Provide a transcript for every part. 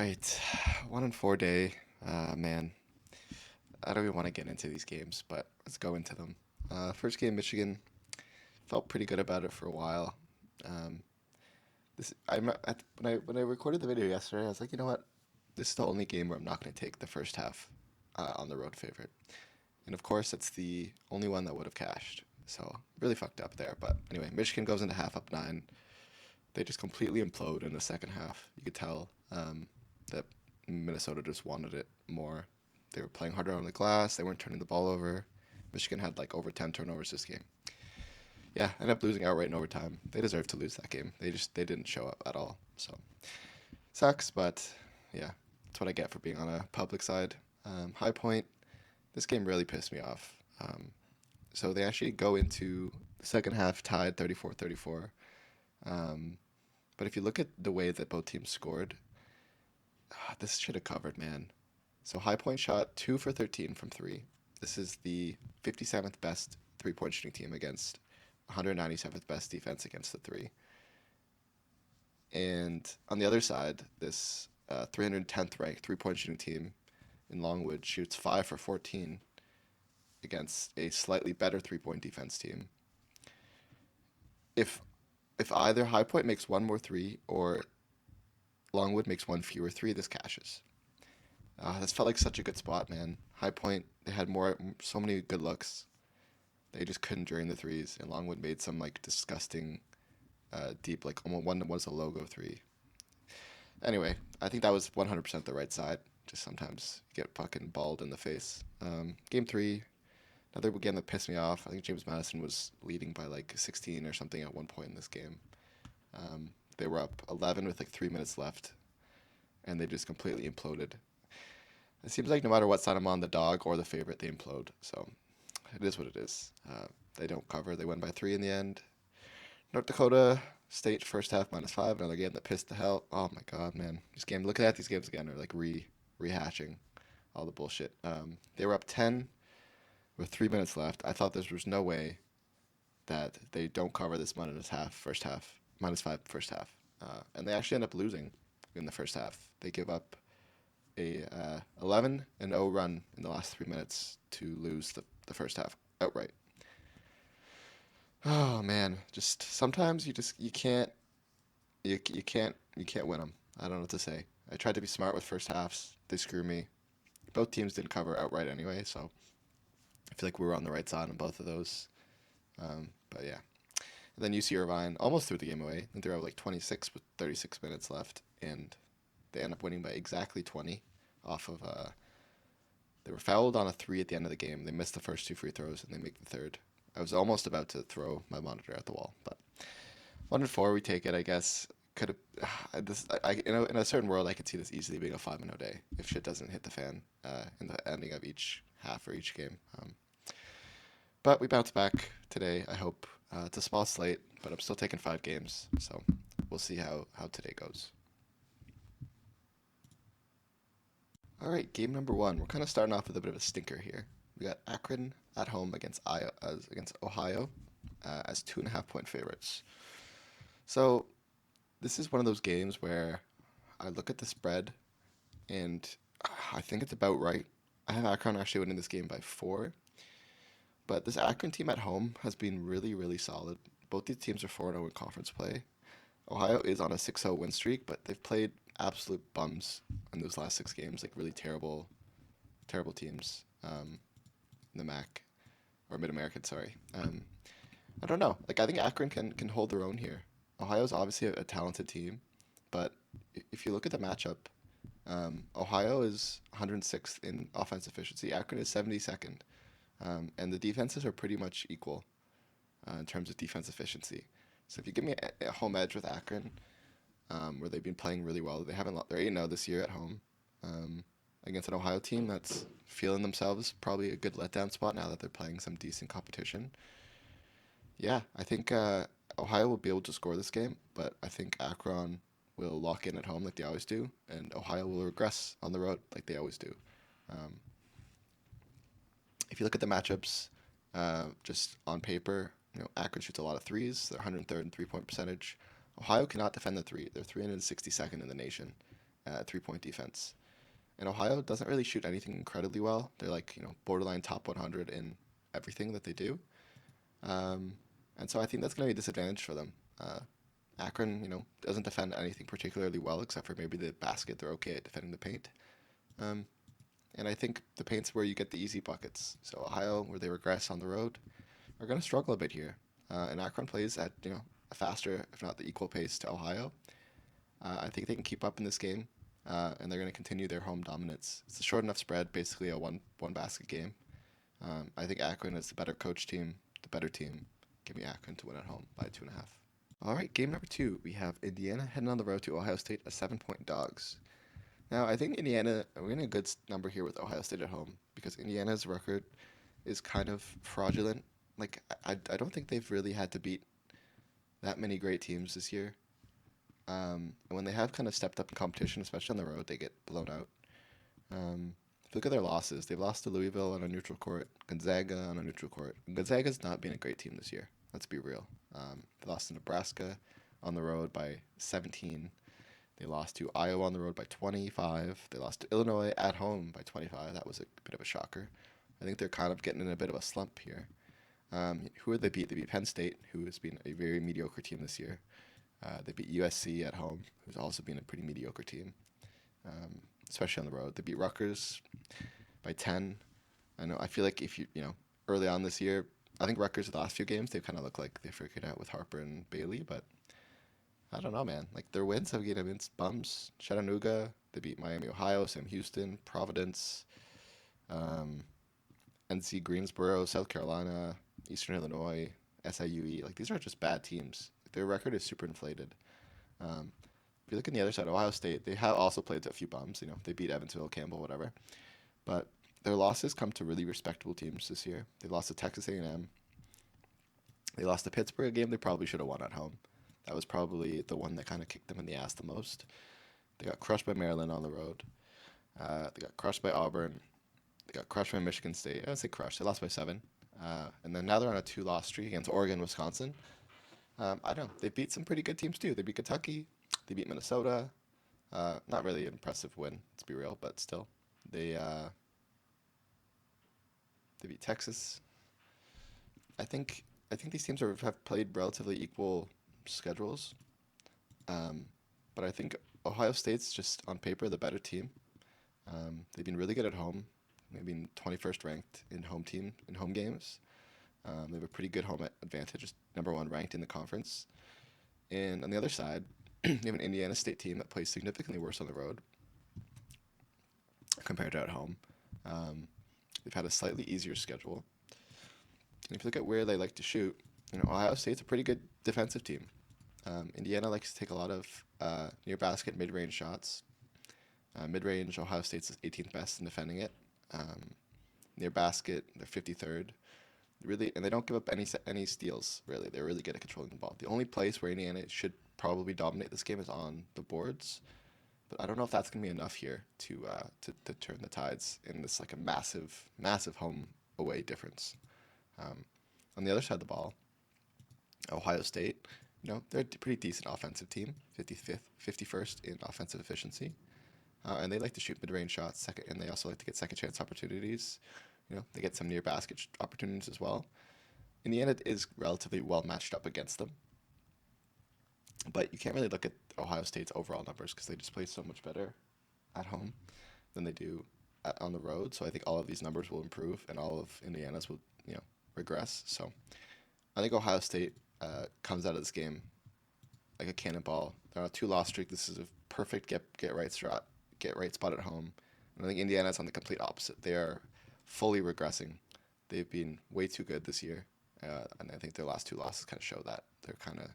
right, 1-4 day. Man, I don't even want to get into these games, but let's go into them. First game, Michigan. Felt pretty good about it for a while. Um, when I recorded the video yesterday, I was like, you know what? This is the only game where I'm not going to take the first half on the road favorite. And of course, it's the only one that would have cashed. So really fucked up there. But anyway, Michigan goes into half up nine. They just completely implode in the second half. You could tell that Minnesota just wanted it more. They were playing harder on the glass. They weren't turning the ball over. Michigan had like over 10 turnovers this game. Yeah, ended up losing outright in overtime. They deserved to lose that game. They didn't show up at all. So sucks, but yeah, that's what I get for being on a public side. High Point. This game really pissed me off. So they actually go into the second half tied 34-34. Um, but if you look at the way that both teams scored, this should have covered, man. So High Point shot 2 for 13 from three. This is the 57th best three-point shooting team against 197th best defense against the three. And on the other side, this 310th ranked three-point shooting team in Longwood shoots 5 for 14 against a slightly better three-point defense team. If if either High Point makes one more three or Longwood makes one fewer three, this cashes. This felt like such a good spot, man. High Point, they had so many good looks. They just couldn't drain the threes, and Longwood made some like disgusting, deep, like almost one was a logo three. Anyway, I think that was 100% the right side. Just sometimes you get fucking balled in the face. Game three, another game that pissed me off. I think James Madison was leading by like 16 or something at one point in this game. They were up 11 with like 3 minutes left, and they just completely imploded. It seems like no matter what side I'm on, the dog or the favorite, they implode. So it is what it is. They don't cover. They win by three in the end. North Dakota State first half -5. Another game that pissed the hell. Oh my god, man! This game. Looking at these games again are like rehashing all the bullshit. They were up 10 with 3 minutes left. I thought there was no way that they don't cover this first half, -5 first half, and they actually end up losing in the first half. They give up a 11-0 run in the last 3 minutes to lose the first half outright. Oh man, just sometimes you can't win them. I don't know what to say. I tried to be smart with first halves. They screw me. Both teams didn't cover outright anyway, so I feel like we were on the right side on both of those. But yeah. And then UC Irvine almost threw the game away. I think they were like 26 with 36 minutes left, and they end up winning by exactly 20 off of they were fouled on a three at the end of the game. They missed the first two free throws and they make the third. I was almost about to throw my monitor at the wall, but 1-4, we take it, I guess. Could have this in a certain world I could see this easily being a 5-0 day if shit doesn't hit the fan in the ending of each half or each game. But we bounce back today. I hope it's a small slate, but I'm still taking 5 games, so we'll see how today goes. All right, game number one. We're kind of starting off with a bit of a stinker here. We got Akron at home against Ohio as 2.5 point favorites. So this is one of those games where I look at the spread and I think it's about right. I have Akron actually winning this game by 4, but this Akron team at home has been really, really solid. Both these teams are 4-0 in conference play. Ohio is on a 6-0 win streak, but they've played absolute bums in those last 6 games, like really terrible, terrible teams in the MAC or Mid American. Sorry, I don't know. Like I think Akron can hold their own here. Ohio's obviously a talented team, but if you look at the matchup, Ohio is 106th in offense efficiency. Akron is 72nd, and the defenses are pretty much equal in terms of defense efficiency. So if you give me a home edge with Akron, where they've been playing really well, they're 8-0 this year at home against an Ohio team that's feeling themselves, probably a good letdown spot now that they're playing some decent competition. Yeah, I think Ohio will be able to score this game, but I think Akron will lock in at home like they always do, and Ohio will regress on the road like they always do. Um, if you look at the matchups, just on paper, Akron shoots a lot of threes. They're 103rd in three-point percentage. Ohio cannot defend the three. They're 362nd in the nation. 3-point defense. And Ohio doesn't really shoot anything incredibly well. They're like, borderline top 100 in everything that they do. Um, and so I think that's going to be a disadvantage for them. Akron, doesn't defend anything particularly well except for maybe the basket. They're okay at defending the paint. Um, and I think the paint's where you get the easy buckets. So Ohio, where they regress on the road, are going to struggle a bit here. And Akron plays at, a faster, if not the equal pace to Ohio. I think they can keep up in this game, and they're going to continue their home dominance. It's a short enough spread, basically a one basket game. I think Akron is the better coach team, the better team. Give me Akron to win at home by 2.5. All right, game number 2. We have Indiana heading on the road to Ohio State as 7-point dogs. Now, I think Indiana, we're getting a good number here with Ohio State at home because Indiana's record is kind of fraudulent. Like, I don't think they've really had to beat that many great teams this year. And when they have kind of stepped up in competition, especially on the road, they get blown out. If you look at their losses, they've lost to Louisville on a neutral court, Gonzaga on a neutral court. Gonzaga's not been a great team this year. Let's be real. They lost to Nebraska on the road by 17. They lost to Iowa on the road by 25. They lost to Illinois at home by 25. That was a bit of a shocker. I think they're kind of getting in a bit of a slump here. Who did they beat? They beat Penn State, who has been a very mediocre team this year. They beat USC at home, who's also been a pretty mediocre team, especially on the road. They beat Rutgers by 10. I feel like if early on this year, I think Rutgers the last few games, they kind of look like they figured out with Harper and Bailey, but I don't know, man. Like their wins have been against bums. Chattanooga, they beat Miami, Ohio, Sam Houston, Providence, um, NC Greensboro, South Carolina, Eastern Illinois, SIUE. Like these are just bad teams. Their record is super inflated. If you look on the other side, Ohio State, they have also played a few bums. They beat Evansville, Campbell, whatever. But their losses come to really respectable teams this year. They lost to Texas A&M. They lost to Pittsburgh, a game they probably should have won at home. That was probably the one that kind of kicked them in the ass the most. They got crushed by Maryland on the road. They got crushed by Auburn. They got crushed by Michigan State. I would say crushed. They lost by 7. And then now they're on a 2-loss streak against Oregon, Wisconsin. I don't know. They beat some pretty good teams too. They beat Kentucky. They beat Minnesota. Not really an impressive win, let's be real, but still. They beat Texas. I think these teams have played relatively equal schedules. Um, but I think Ohio State's just on paper the better team. They've been really good at home. They've been 21st ranked in home games. They have a pretty good home advantage, just number 1 ranked in the conference. And on the other side, you have an Indiana State team that plays significantly worse on the road compared to at home. They've had a slightly easier schedule. And if you look at where they like to shoot, Ohio State's a pretty good defensive team. Indiana likes to take a lot of near basket, mid-range shots. Mid-range, Ohio State's 18th best in defending it. Near basket, they're 53rd. Really, and they don't give up any steals. Really, they're really good at controlling the ball. The only place where Indiana should probably dominate this game is on the boards, but I don't know if that's gonna be enough here to turn the tides in this like a massive home away difference. Um, on the other side of the ball, Ohio State, they're a pretty decent offensive team, 55th, 51st in offensive efficiency, and they like to shoot mid-range shots, and they also like to get second chance opportunities. They get some near basket opportunities as well. Indiana is relatively well matched up against them, but you can't really look at Ohio State's overall numbers because they just play so much better at home than they do on the road. So I think all of these numbers will improve, and all of Indiana's will regress. So I think Ohio State comes out of this game like a cannonball. They're on a 2-loss streak. This is a perfect get right spot at home. And I think Indiana's on the complete opposite. They are fully regressing. They've been way too good this year, and I think their last 2 losses kind of show that. They're kind of,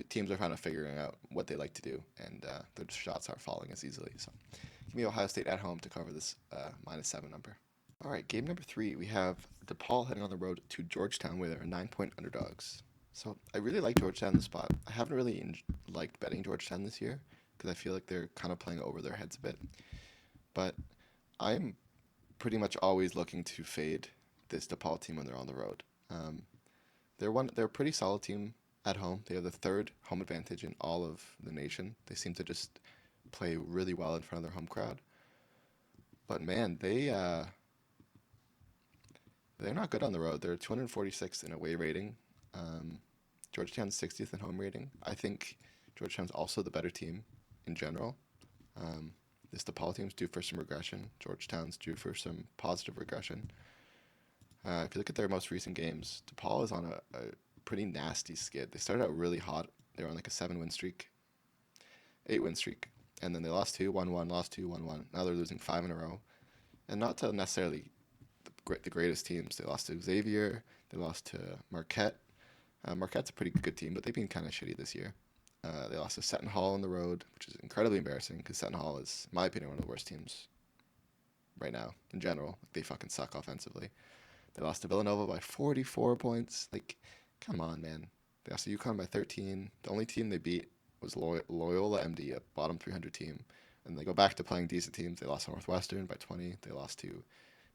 teams are kind of figuring out what they like to do, and their shots aren't falling as easily. So give me Ohio State at home to cover this -7 number. All right, game number 3, we have Depaul heading on the road to Georgetown, where they're 9-point underdogs. So I really like Georgetown in the spot. I haven't really liked betting Georgetown this year because I feel like they're kind of playing over their heads a bit. But I'm pretty much always looking to fade this DePaul team when they're on the road. They're a pretty solid team at home. They have the 3rd home advantage in all of the nation. They seem to just play really well in front of their home crowd. But man, they're not good on the road. They're 246th in away rating. Um, Georgetown's 60th in home rating. I think Georgetown's also the better team in general. Um, this DePaul team's due for some regression. Georgetown's due for some positive regression. If you look at their most recent games, DePaul is on a pretty nasty skid. They started out really hot. They were on like a 7 win streak, 8 win streak, and then they lost two, won one, lost two, won one. Now they're losing five in a row, and not to necessarily the greatest teams. They lost to Xavier. They lost to Marquette. Marquette's a pretty good team, but they've been kind of shitty this year. They lost to Seton Hall on the road, which is incredibly embarrassing because Seton Hall is, in my opinion, one of the worst teams right now in general. Like, they fucking suck offensively. They lost to Villanova by 44 points. Like, come on, man. They lost to UConn by 13. The only team they beat was Loyola MD, a bottom 300 team. And they go back to playing decent teams. They lost to Northwestern by 20. They lost to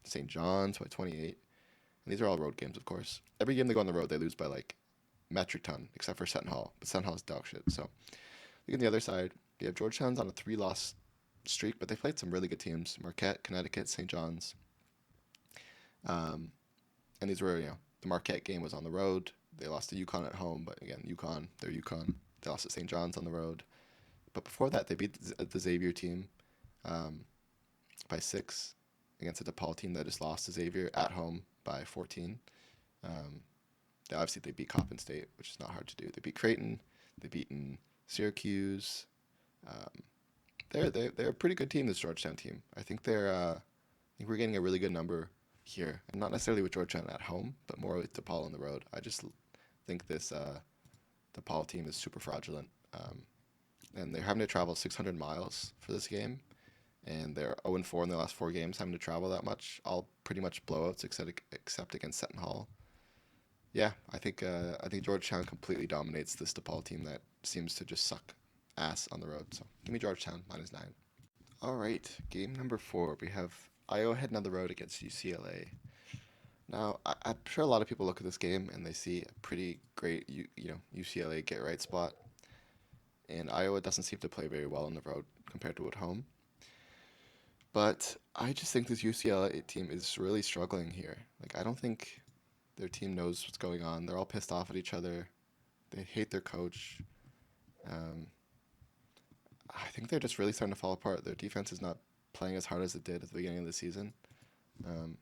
St. John's by 28. And these are all road games, of course. Every game they go on the road, they lose by like metric ton, except for Seton Hall. But Seton Hall's dog shit. So, look on the other side. You have Georgetown's on a 3-loss streak, but they played some really good teams: Marquette, Connecticut, St. John's. Um, and these were, the Marquette game was on the road. They lost to UConn at home, but again, they're UConn. They lost to St. John's on the road. But before that, they beat the Xavier team um, by 6 against a DePaul team that just lost to Xavier at home by 14. Um, they beat Coppin State, which is not hard to do. They beat Creighton. They beaten Syracuse. Um, they're a pretty good team. This Georgetown team. I think we're getting a really good number here, and not necessarily with Georgetown at home, but more with DePaul on the road. I just think this DePaul team is super fraudulent, and they're having to travel 600 miles for this game, and they're 0-4 in their last 4 games, having to travel that much. All pretty much blowouts, except against Seton Hall. Yeah, I think Georgetown completely dominates this DePaul team that seems to just suck ass on the road. So give me Georgetown -9. All right, game number 4. We have Iowa heading on the road against UCLA. Now, I'm sure a lot of people look at this game and they see a pretty great, UCLA get right spot, and Iowa doesn't seem to play very well on the road compared to at home. But I just think this UCLA team is really struggling here. Like, I don't think their team knows what's going on. They're all pissed off at each other. They hate their coach. Um, I think they're just really starting to fall apart. Their defense is not playing as hard as it did at the beginning of the season. Um,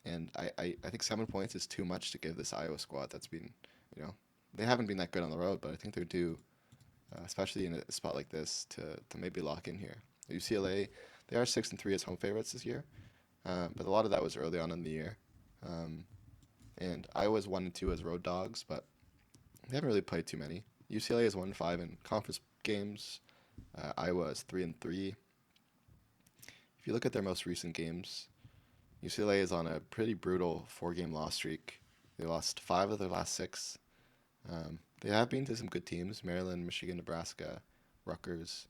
and I think 7 points is too much to give this Iowa squad that's been, they haven't been that good on the road, but I think they're due, especially in a spot like this, to maybe lock in here. UCLA, they are 6-3 as home favorites this year, but a lot of that was early on in the year. Um, and Iowa's 1-2 as road dogs, but they haven't really played too many. UCLA is 1-5 in conference games. Iowa is 3-3. If you look at their most recent games, UCLA is on a pretty brutal 4-game loss streak. They lost 5 of their last 6. They have been to some good teams: Maryland, Michigan, Nebraska, Rutgers.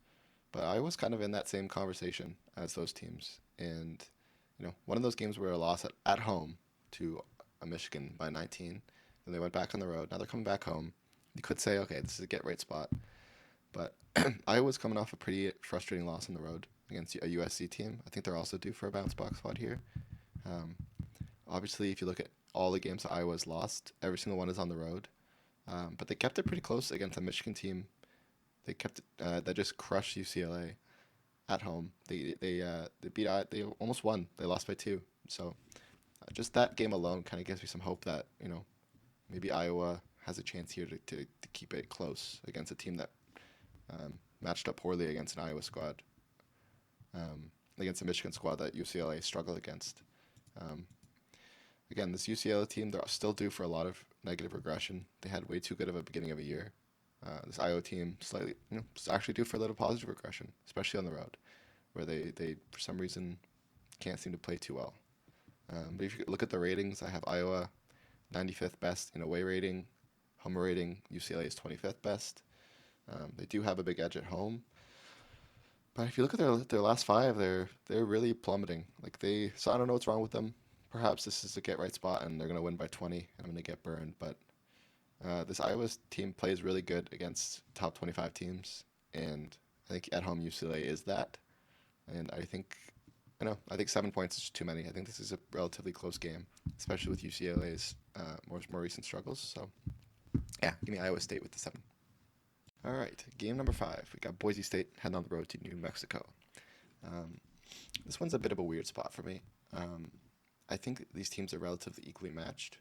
But Iowa's kind of in that same conversation as those teams. And, one of those games were a loss at home to a Michigan by 19. Then they went back on the road. Now they're coming back home. You could say, okay, this is a get right spot. But Iowa's coming off a pretty frustrating loss on the road against a USC team. I think they're also due for a bounce back spot here. Um, Obviously, if you look at all the games that Iowa's lost, every single one is on the road. But they kept it pretty close against a Michigan team. They kept it, that just crushed UCLA at home. They almost won. They lost by 2. So just that game alone kind of gives me some hope that maybe Iowa has a chance here to keep it close against a team that matched up poorly against an Iowa squad, against a Michigan squad that UCLA struggled against. Um, Again, this UCLA team, they're still due for a lot of negative regression. They had way too good of a beginning of a year. This Iowa team slightly, is actually due for a little positive regression, especially on the road, where they for some reason can't seem to play too well. But if you look at the ratings, I have Iowa 95th best in away rating, home rating. UCLA is 25th best. They do have a big edge at home, but if you look at their last 5, they're really plummeting. So I don't know what's wrong with them. Perhaps this is a get right spot and they're going to win by 20 and I'm going to get burned. But this Iowa team plays really good against top 25 teams, and I think at home UCLA is that, and I think 7 points is too many. I think this is a relatively close game, especially with UCLA's more recent struggles. So yeah, give me Iowa State with the 7. All right, game number 5. We got Boise State heading on the road to New Mexico. Um, this one's a bit of a weird spot for me. Um, I think these teams are relatively equally matched,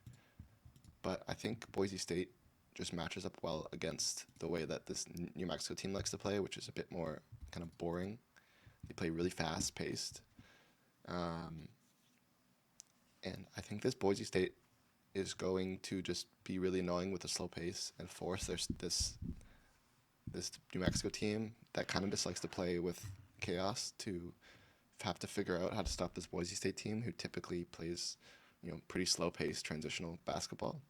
but I think Boise State just matches up well against the way that this New Mexico team likes to play, which is a bit more kind of boring. They play really fast paced. Um, and I think this Boise State is going to just be really annoying with the slow pace and force this New Mexico team that kind of just likes to play with chaos to have to figure out how to stop this Boise State team who typically plays, pretty slow paced transitional basketball.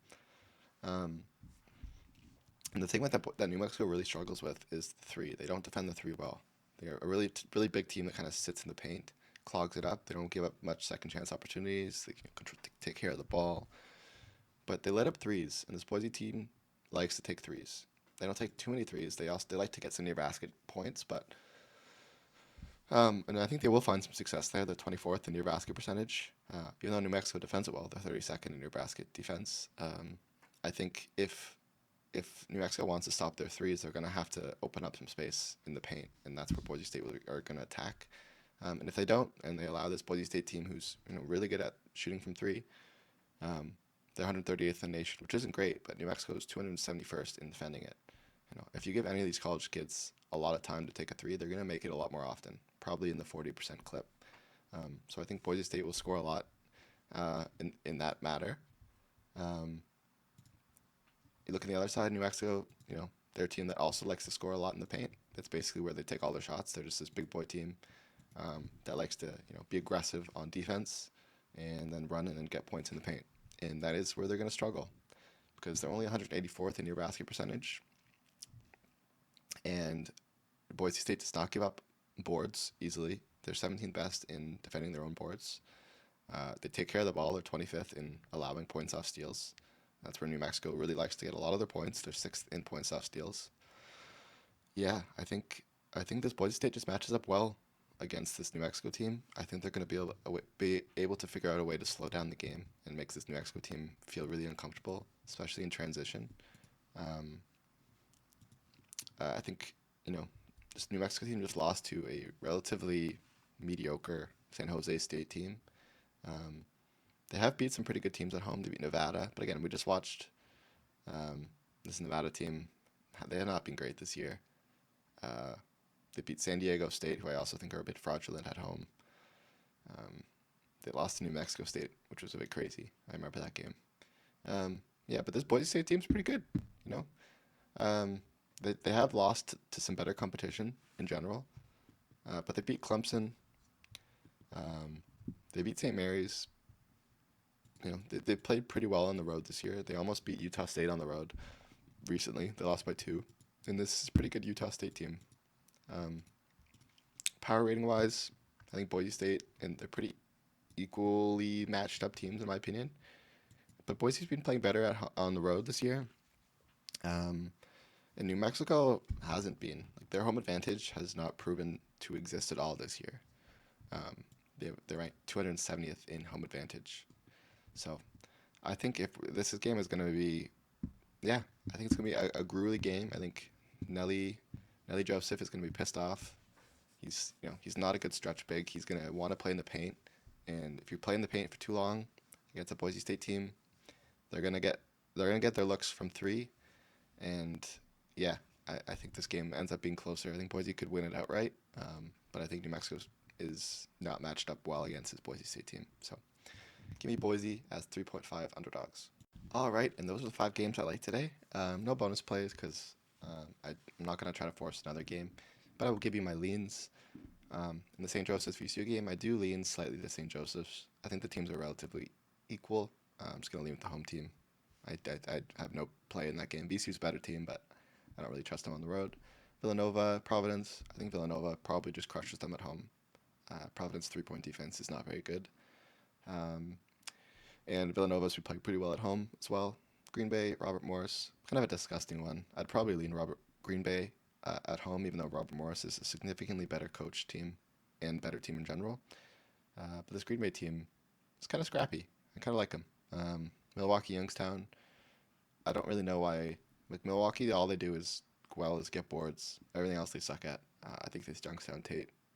Um, and the thing with that New Mexico really struggles with is the three. They don't defend the three well. They're a really big team that kind of sits in the paint, clogs it up. They don't give up much second chance opportunities. They can take care of the ball, but they let up threes, and this Boise team likes to take threes. They don't take too many threes. They like to get some near basket points, but and I think they will find some success there. They're 24th in near basket percentage. Even though New Mexico defends it well, they're 32nd in near basket defense. I think if New Mexico wants to stop their threes, they're going to have to open up some space in the paint, and that's where Boise State are going to attack. And if they don't, and they allow this Boise State team, who's really good at shooting from three, they're 138th in the nation, which isn't great, but New Mexico is 271st in defending it. If you give any of these college kids a lot of time to take a three, they're going to make it a lot more often, probably in the 40% clip. So I think Boise State will score a lot in that matter. Um, you look at the other side, New Mexico, they're a team that also likes to score a lot in the paint. That's basically where they take all their shots. They're just this big boy team that likes to be aggressive on defense and then run and then get points in the paint. And that is where they're going to struggle because they're only 184th in near basket percentage. And Boise State does not give up boards easily. They're 17th best in defending their own boards. They take care of the ball. They're 25th in allowing points off steals. That's where New Mexico really likes to get a lot of their points. They're 6th in points off steals. Yeah, I think this Boise State just matches up well against this New Mexico team. I think they're going to be able to figure out a way to slow down the game and makes this New Mexico team feel really uncomfortable, especially in transition. Um, I think this New Mexico team just lost to a relatively mediocre San Jose State team. Um, they have beat some pretty good teams at home. They beat Nevada, but again, we just watched um, this Nevada team. They have not been great this year. Uh, they beat San Diego State, who I also think are a bit fraudulent at home. Um, they lost to New Mexico State, which was a bit crazy. I remember that game. Yeah, but this Boise State team's pretty good. You know, um, they have lost to some better competition in general, but they beat Clemson. Um, they beat St. Mary's. They played pretty well on the road this year. They almost beat Utah State on the road recently. They lost by 2, and this is a pretty good Utah State team. Um, Power rating wise, I think Boise State and they're pretty equally matched up teams in my opinion. But Boise's been playing better on the road this year. Um, and New Mexico hasn't been. Like their home advantage has not proven to exist at all this year. Um, they're ranked 270th in home advantage. So I think if this game is going to be, yeah, I think it's going to be a grueling game. I think Nelly Joseph is going to be pissed off. He's not a good stretch big. He's going to want to play in the paint, and if you play in the paint for too long against a Boise State team, they're going to get their looks from 3, and yeah, I think this game ends up being closer. I think Boise could win it outright, but I think New Mexico is not matched up well against this Boise State team. So give me Boise as 3.5 underdogs. All right, and those are the 5 games I like today. No bonus plays because I'm not going to try to force another game, but I will give you my leans. In the St. Joseph's VCU game, I do lean slightly to St. Joseph's. I think the teams are relatively equal. I'm just going to lean with the home team. I have no play in that game. VCU's a better team, but I don't really trust them on the road. Villanova, Providence. I think Villanova probably just crushes them at home. Providence 3-point defense is not very good. And Villanova's we play pretty well at home as well. Green Bay, Robert Morris, kind of a disgusting one. I'd probably lean Green Bay at home, even though Robert Morris is a significantly better coach team and better team in general. But this Green Bay team is kind of scrappy. I kind of like them. Milwaukee, Youngstown. I don't really know why. Like Milwaukee, all they do is get boards. Everything else they suck at. I think this Youngstown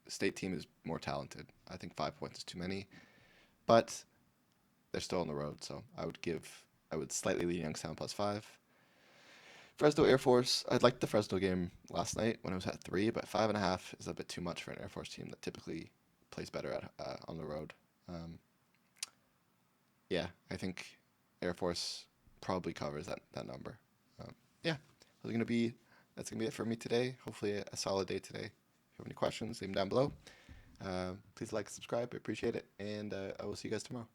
State team is more talented. I think 5 points is too many, but they're still on the road, so I would slightly lean Youngstown +5. Fresno Air Force. I liked the Fresno game last night when it was at 3, but 5.5 is a bit too much for an Air Force team that typically plays better at on the road. Um, yeah, I think Air Force probably covers that number. Um, yeah, that's gonna be it for me today. Hopefully a solid day today. If you have any questions, leave them down below. Please like, subscribe. I appreciate it, and I will see you guys tomorrow.